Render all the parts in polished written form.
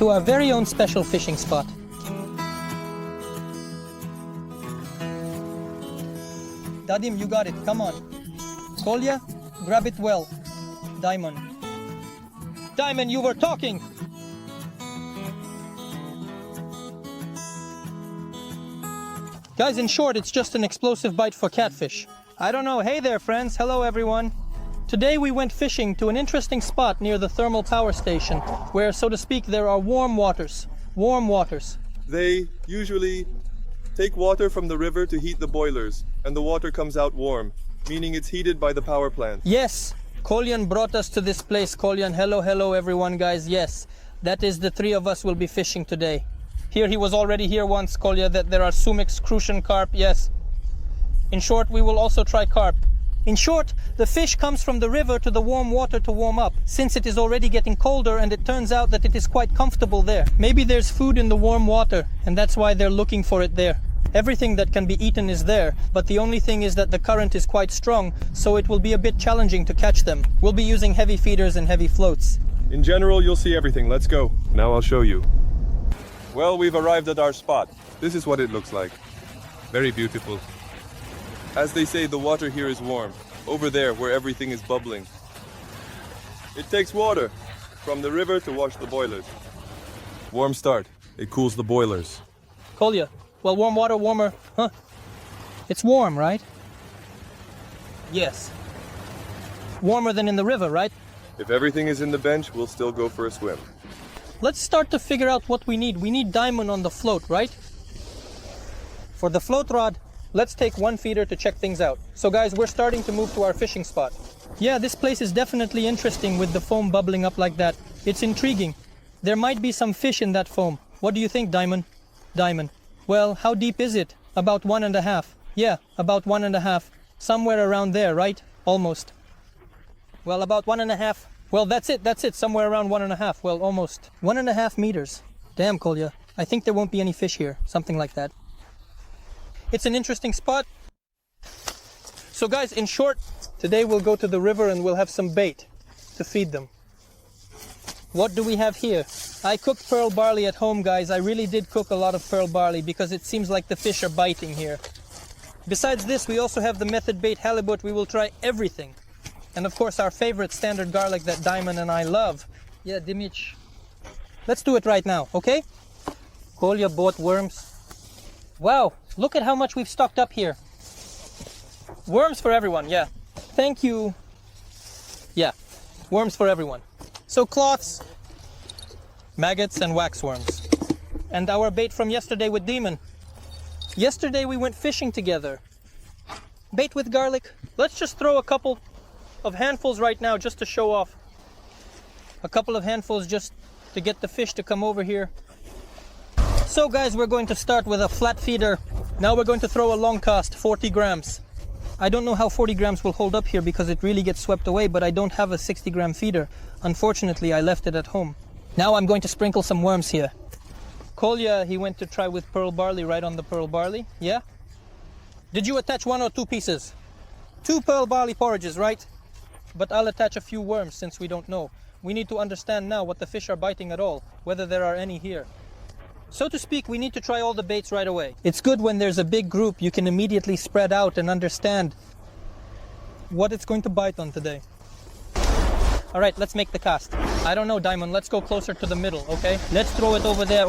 to our very own special fishing spot. Dadim, you got it. Come on. Kolya, grab it well. Diamond. Diamond, you were talking! Guys, in short, it's just an explosive bite for catfish. I don't know. Hey there, friends. Hello, everyone. Today we went fishing to an interesting spot near the thermal power station, where, so to speak, there are warm waters. Warm waters. They usually take water from the river to heat the boilers, and the water comes out warm, meaning it's heated by the power plant. Yes, Kolyan brought us to this place. Kolyan, hello everyone, guys. Yes, that is the three of us will be fishing today. Here, he was already here once, Kolya, that there are Catchingcrucian Carp, yes. In short, we will also try carp. In short, the fish comes from the river to the warm water to warm up, since it is already getting colder, and it turns out that it is quite comfortable there. Maybe there's food in the warm water, and that's why they're looking for it there. Everything that can be eaten is there, but the only thing is that the current is quite strong, so it will be a bit challenging to catch them. We'll be using heavy feeders and heavy floats. In general, you'll see everything. Let's go. Now I'll show you. Well, we've arrived at our spot. This is what it looks like. Very beautiful. As they say, the water here is warm. Over there, where everything is bubbling. It takes water from the river to wash the boilers. Warm start. It cools the boilers. Kolya, well, warm water, warmer, huh? It's warm, right? Yes. Warmer than in the river, right? If everything is in the bench, we'll still go for a swim. Let's start to figure out what we need. We need diamond on the float, right? For the float rod, let's take one feeder to check things out. So guys, we're starting to move to our fishing spot. Yeah, this place is definitely interesting with the foam bubbling up like that. It's intriguing. There might be some fish in that foam. What do you think, Diamond? Diamond. Well, how deep is it? About 1.5. Yeah, about 1.5. Somewhere around there, right? Almost. Well, about 1.5. Well, that's it. Somewhere around 1.5. Well, almost. 1.5 meters. Damn, Kolya. I think there won't be any fish here. Something like that. It's an interesting spot. So guys, in short, today we'll go to the river and we'll have some bait to feed them. What do we have here? I cooked pearl barley at home, guys. I really did cook a lot of pearl barley because it seems like the fish are biting here. Besides this, we also have the method bait halibut. We will try everything. And of course, our favorite standard garlic that Diamond and I love. Yeah, Dimich. Let's do it right now, okay? Kolya bought worms. Wow, look at how much we've stocked up here. Worms for everyone, yeah. Thank you. Yeah, worms for everyone. So cloths, maggots and waxworms. And our bait from yesterday with Demon. Yesterday we went fishing together. Bait with garlic. Let's just throw a couple of handfuls right now just to show off. A couple of handfuls just to get the fish to come over here. So guys, we're going to start with a flat feeder. Now we're going to throw a long cast, 40 grams. I don't know how 40 grams will hold up here because it really gets swept away, but I don't have a 60 gram feeder. Unfortunately, I left it at home. Now I'm going to sprinkle some worms here. Kolya, he went to try with pearl barley, right on the pearl barley. Yeah? Did you attach 1 or 2 pieces? 2 pearl barley porridges, right? But I'll attach a few worms since we don't know. We need to understand now what the fish are biting at all, whether there are any here. So to speak, we need to try all the baits right away. It's good when there's a big group, you can immediately spread out and understand what it's going to bite on today. All right, let's make the cast. I don't know, Diamond, let's go closer to the middle, okay? Let's throw it over there,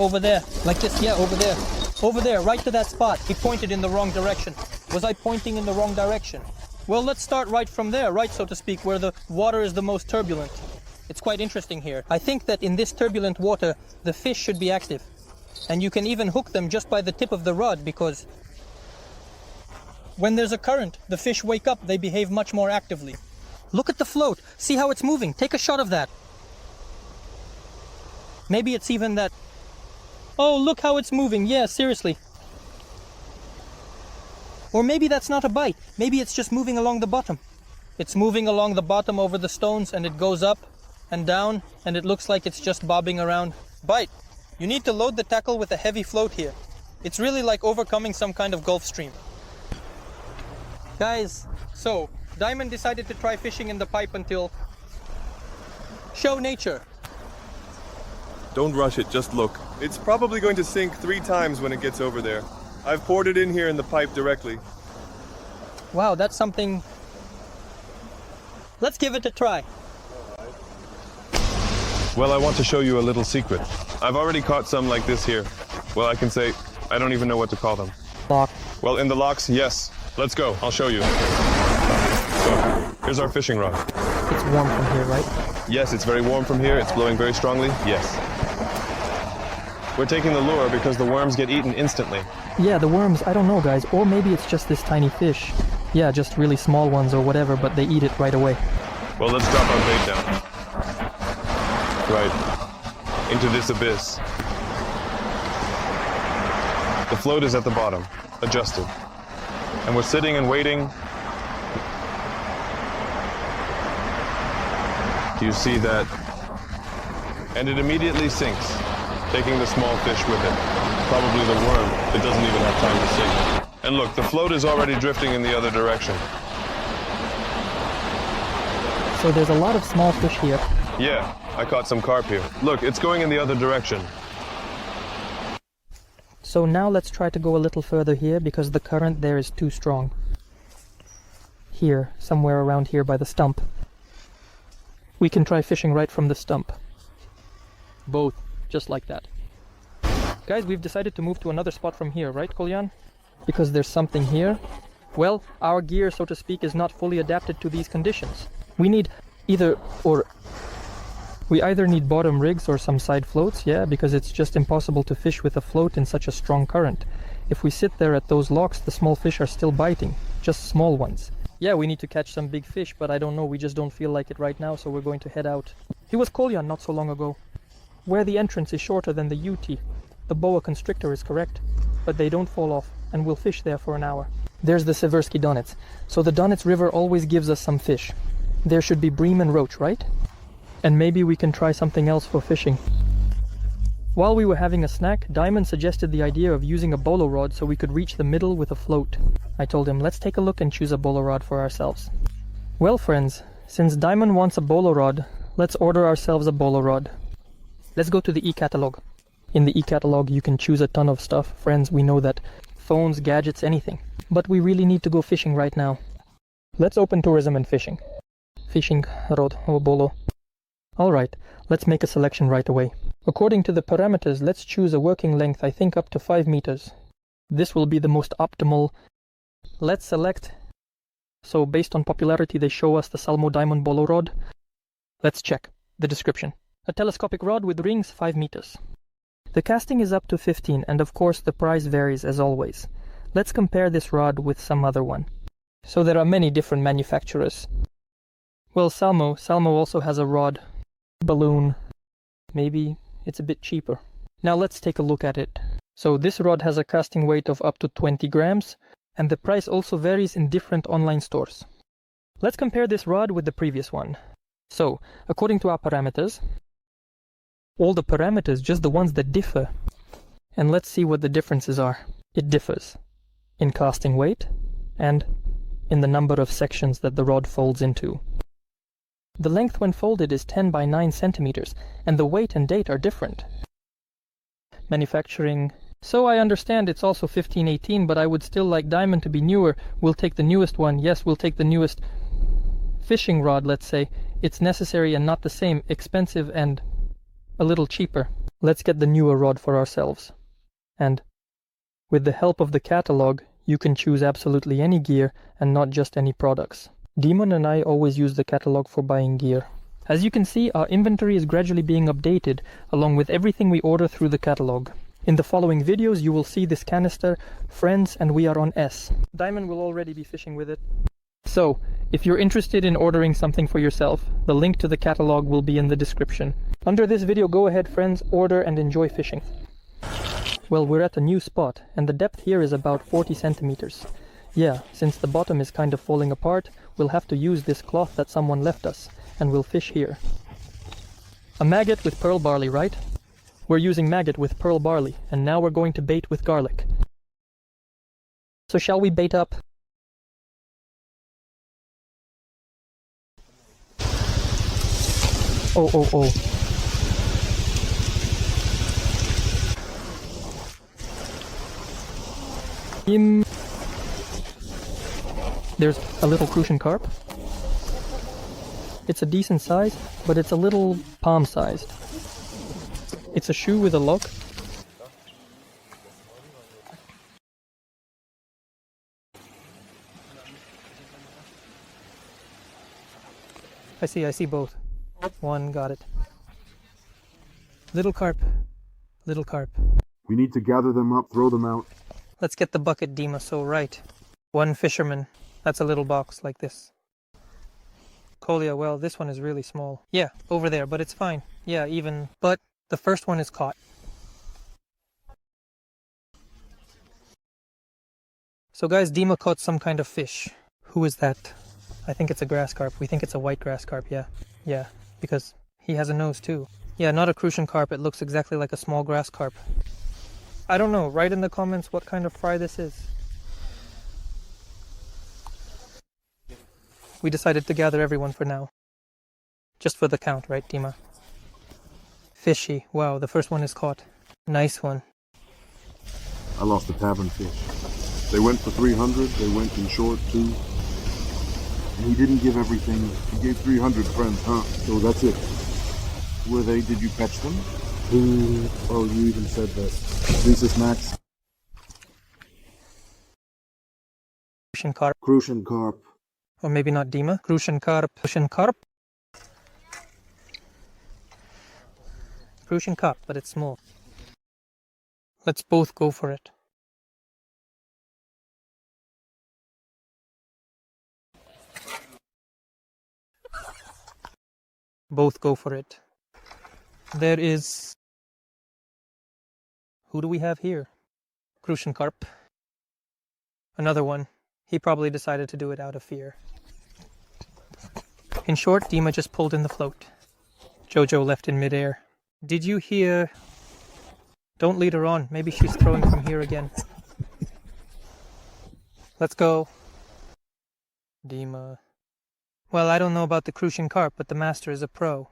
like this, yeah, over there. Over there, right to that spot. He pointed in the wrong direction. Was I pointing in the wrong direction? Well, let's start right from there, right, so to speak, where the water is the most turbulent. It's quite interesting here. I think that in this turbulent water, the fish should be active. And you can even hook them just by the tip of the rod, because when there's a current, the fish wake up, they behave much more actively. Look at the float. See how it's moving. Take a shot of that. Maybe it's even that. Oh, look how it's moving. Yeah, seriously. Or maybe that's not a bite. Maybe it's just moving along the bottom. It's moving along the bottom over the stones, and it goes up and down, and it looks like it's just bobbing around. Bite. You need to load the tackle with a heavy float here. It's really like overcoming some kind of Gulf Stream. Guys, so Diamond decided to try fishing in the pipe until show nature. Don't rush it, just look. It's probably going to sink 3 times when it gets over there. I've poured it in here in the pipe directly. Wow, that's something... Let's give it a try. Well, I want to show you a little secret. I've already caught some like this here. Well, I can say, I don't even know what to call them. Lock. Well, in the locks, yes. Let's go, I'll show you. So, here's our fishing rod. It's warm from here, right? Yes, it's very warm from here. It's blowing very strongly. Yes. We're taking the lure because the worms get eaten instantly. Yeah, the worms, I don't know, guys. Or maybe it's just this tiny fish. Yeah, just really small ones or whatever, but they eat it right away. Well, let's drop our bait down. Right. Into this abyss. The float is at the bottom, adjusted. And we're sitting and waiting. Do you see that? And it immediately sinks, taking the small fish with it. Probably the worm that doesn't even have time to sink. And look, the float is already drifting in the other direction. So there's a lot of small fish here. Yeah, I caught some carp here. Look, it's going in the other direction. So now let's try to go a little further here because the current there is too strong. Here, somewhere around here by the stump. We can try fishing right from the stump. Both, just like that. Guys, we've decided to move to another spot from here, right, Kolyan? Because there's something here. Well, our gear, so to speak, is not fully adapted to these conditions. We need we either need bottom rigs or some side floats, yeah, because it's just impossible to fish with a float in such a strong current. If we sit there at those locks, the small fish are still biting, just small ones. Yeah, we need to catch some big fish, but I don't know, we just don't feel like it right now, so we're going to head out. He was Kolyan not so long ago. Where the entrance is shorter than the UT, the boa constrictor is correct, but they don't fall off, and we'll fish there for an hour. There's the Seversky Donets. So the Donets River always gives us some fish. There should be bream and roach, right? And maybe we can try something else for fishing. While we were having a snack, Diamond suggested the idea of using a Bol Rod so we could reach the middle with a float. I told him, let's take a look and choose a Bol Rod for ourselves. Well, friends, since Diamond wants a Bol Rod, let's order ourselves a Bol Rod. Let's go to the e-catalog. In the e-catalog you can choose a ton of stuff. Friends, we know that. Phones, gadgets, anything. But we really need to go fishing right now. Let's open tourism and fishing. Fishing rod or bolo. Alright, let's make a selection right away. According to the parameters, let's choose a working length, I think up to 5 meters. This will be the most optimal. Let's select. So based on popularity they show us the Salmo Diamond Bolo Rod. Let's check the description. A telescopic rod with rings 5 meters. The casting is up to 15 and of course the price varies as always. Let's compare this rod with some other one. So there are many different manufacturers. Well, Salmo also has a rod. Balloon. Maybe it's a bit cheaper. Now let's take a look at it. So this rod has a casting weight of up to 20 grams and the price also varies in different online stores. Let's compare this rod with the previous one. So, according to our parameters, all the parameters, just the ones that differ. And let's see what the differences are. It differs in casting weight and in the number of sections that the rod folds into. The length when folded is 10 by 9 centimeters, and the weight and date are different. Manufacturing. So I understand it's also 1518, but I would still like Diamond to be newer. We'll take the newest one. Yes, we'll take the newest fishing rod, let's say. It's necessary and not the same, expensive and a little cheaper. Let's get the newer rod for ourselves. And with the help of the catalog, you can choose absolutely any gear and not just any products. Demon and I always use the catalog for buying gear. As you can see, our inventory is gradually being updated along with everything we order through the catalog. In the following videos you will see this canister, friends, and we are on S. Diamond will already be fishing with it. So, if you're interested in ordering something for yourself, the link to the catalog will be in the description. Under this video, go ahead friends, order and enjoy fishing. Well, we're at a new spot, and the depth here is about 40 centimeters. Yeah, since the bottom is kind of falling apart, we'll have to use this cloth that someone left us, and we'll fish here. A maggot with pearl barley, right? We're using maggot with pearl barley, and now we're going to bait with garlic. So shall we bait up? Oh. There's a little crucian carp. It's a decent size, but it's a little palm-sized. It's a shoe with a lock. I see both. One, got it. Little carp. Little carp. We need to gather them up, throw them out. Let's get the bucket, Dima, so right. One fisherman. That's a little box like this. Colia, well, this one is really small. Yeah, over there, but it's fine. Yeah, even. But the first one is caught. So guys, Dima caught some kind of fish. Who is that? I think it's a grass carp. We think it's a white grass carp, yeah. Yeah, because he has a nose too. Yeah, not a crucian carp. It looks exactly like a small grass carp. I don't know. Write in the comments what kind of fry this is. We decided to gather everyone for now. Just for the count, right, Dima? Fishy. Wow, the first one is caught. Nice one. I lost the tavern fish. They went for 300, they went in short too. And he didn't give everything. He gave 300 friends, huh? So that's it. Were they, did you catch them? Oh, you even said that. Princess Max? Crucian carp. Crucian carp. Or maybe not Dima. Crucian carp. Crucian carp. Crucian carp, but it's small. Let's both go for it. Both go for it. There is... Who do we have here? Crucian carp. Another one. He probably decided to do it out of fear. In short, Dima just pulled in the float. Jojo left in midair. Did you hear... Don't lead her on. Maybe she's throwing from here again. Let's go. Dima... Well, I don't know about the Crucian carp, but the master is a pro.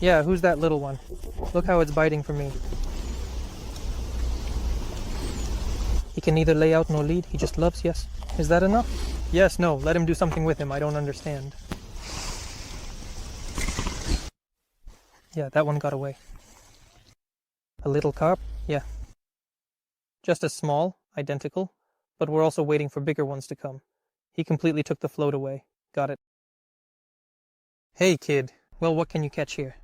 Yeah, who's that little one? Look how it's biting for me. He can neither lay out nor lead, he just loves, yes. Is that enough? Yes, no, let him do something with him, I don't understand. Yeah, that one got away. A little carp? Yeah. Just as small, identical. But we're also waiting for bigger ones to come. He completely took the float away. Got it. Hey, kid. Well, what can you catch here?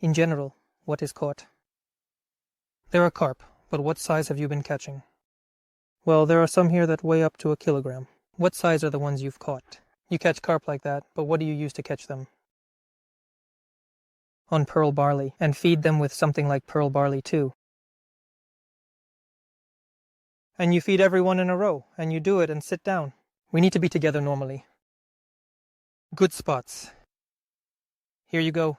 In general, what is caught? There are carp, but what size have you been catching? Well, there are some here that weigh up to 1 kilogram. What size are the ones you've caught? You catch carp like that, but what do you use to catch them? On pearl barley, and feed them with something like pearl barley too. And you feed everyone in a row, and you do it and sit down. We need to be together normally. Good spots. Here you go.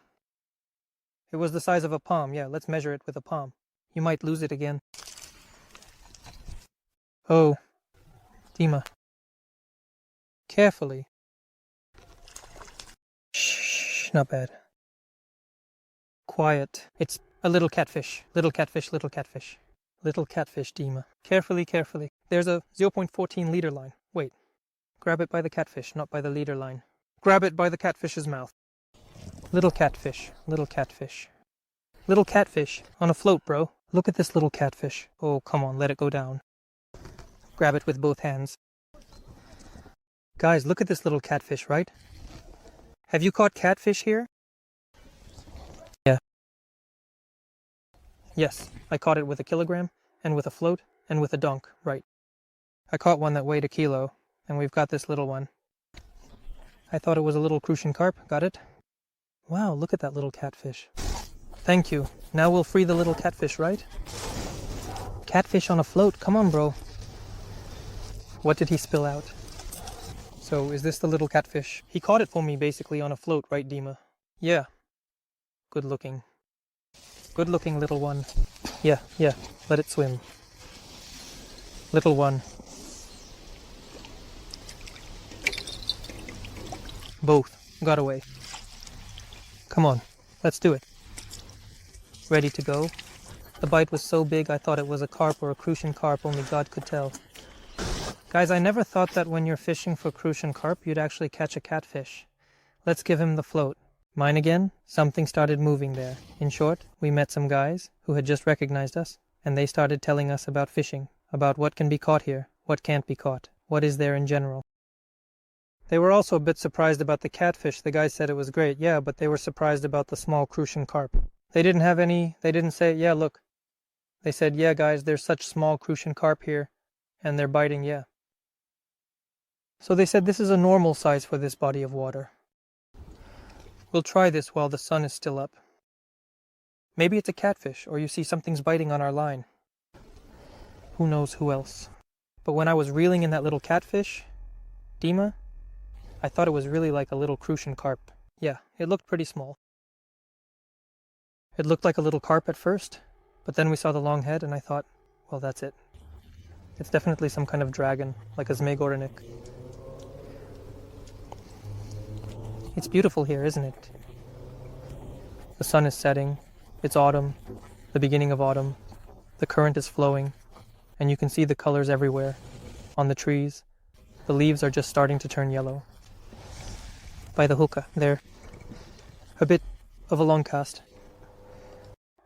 It was the size of a palm. Yeah, let's measure it with a palm. You might lose it again. Oh, Dima. Carefully. Shh, not bad. Quiet. It's a little catfish. Little catfish, little catfish. Little catfish, Dima. Carefully, carefully. There's a 0.14 leader line. Wait. Grab it by the catfish, not by the leader line. Grab it by the catfish's mouth. Little catfish, little catfish. Little catfish. On a float, bro. Look at this little catfish. Oh, come on, let it go down. Grab it with both hands. Guys, look at this little catfish, right? Have you caught catfish here? Yeah. Yes, I caught it with 1 kilogram, and with a float, and with a donk, right. I caught one that weighed 1 kilo, and we've got this little one. I thought it was a little crucian carp, got it? Wow, look at that little catfish. Thank you. Now we'll free the little catfish, right? Catfish on a float, come on, bro. What did he spill out? So, is this the little catfish? He caught it for me, basically, on a float, right, Dima? Yeah. Good looking. Good looking little one. Yeah, let it swim. Little one. Both got away. Come on, let's do it. Ready to go? The bite was so big I thought it was a carp or a crucian carp, only God could tell. Guys, I never thought that when you're fishing for crucian carp, you'd actually catch a catfish. Let's give him the float. Mine again? Something started moving there. In short, we met some guys who had just recognized us, and they started telling us about fishing, about what can be caught here, what can't be caught, what is there in general. They were also a bit surprised about the catfish. The guys said it was great, yeah, but they were surprised about the small crucian carp. They didn't say, yeah, look. They said, yeah, guys, there's such small crucian carp here, and they're biting, yeah. So they said this is a normal size for this body of water. We'll try this while the sun is still up. Maybe it's a catfish, or you see something's biting on our line. Who knows who else. But when I was reeling in that little catfish, Dima, I thought it was really like a little crucian carp. Yeah, it looked pretty small. It looked like a little carp at first, but then we saw the long head and I thought, well, that's it. It's definitely some kind of dragon, like a zmegornik. It's beautiful here, isn't it? The sun is setting, it's autumn, the beginning of autumn, the current is flowing, and you can see the colors everywhere. On the trees, the leaves are just starting to turn yellow. By the hookah, there. A bit of a long cast.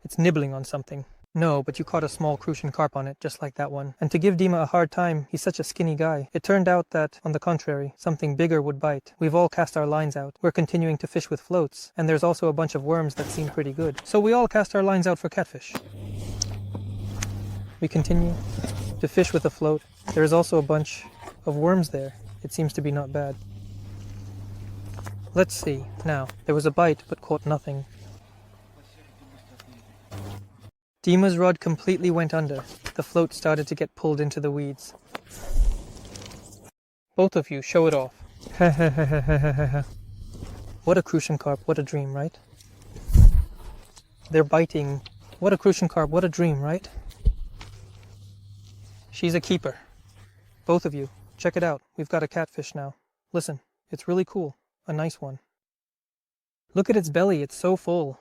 It's nibbling on something. No, but you caught a small crucian carp on it, just like that one. And to give Dima a hard time, he's such a skinny guy. It turned out that, on the contrary, something bigger would bite. We've all cast our lines out. We're continuing to fish with floats, and there's also a bunch of worms that seem pretty good. So we all cast our lines out for catfish. We continue to fish with a float. There is also a bunch of worms there. It seems to be not bad. Let's see. Now, there was a bite, but caught nothing. Dima's rod completely went under. The float started to get pulled into the weeds. Both of you, show it off. What a crucian carp, what a dream, right? They're biting. What a crucian carp, what a dream, right? She's a keeper. Both of you, check it out. We've got a catfish now. Listen, it's really cool. A nice one. Look at its belly, it's so full.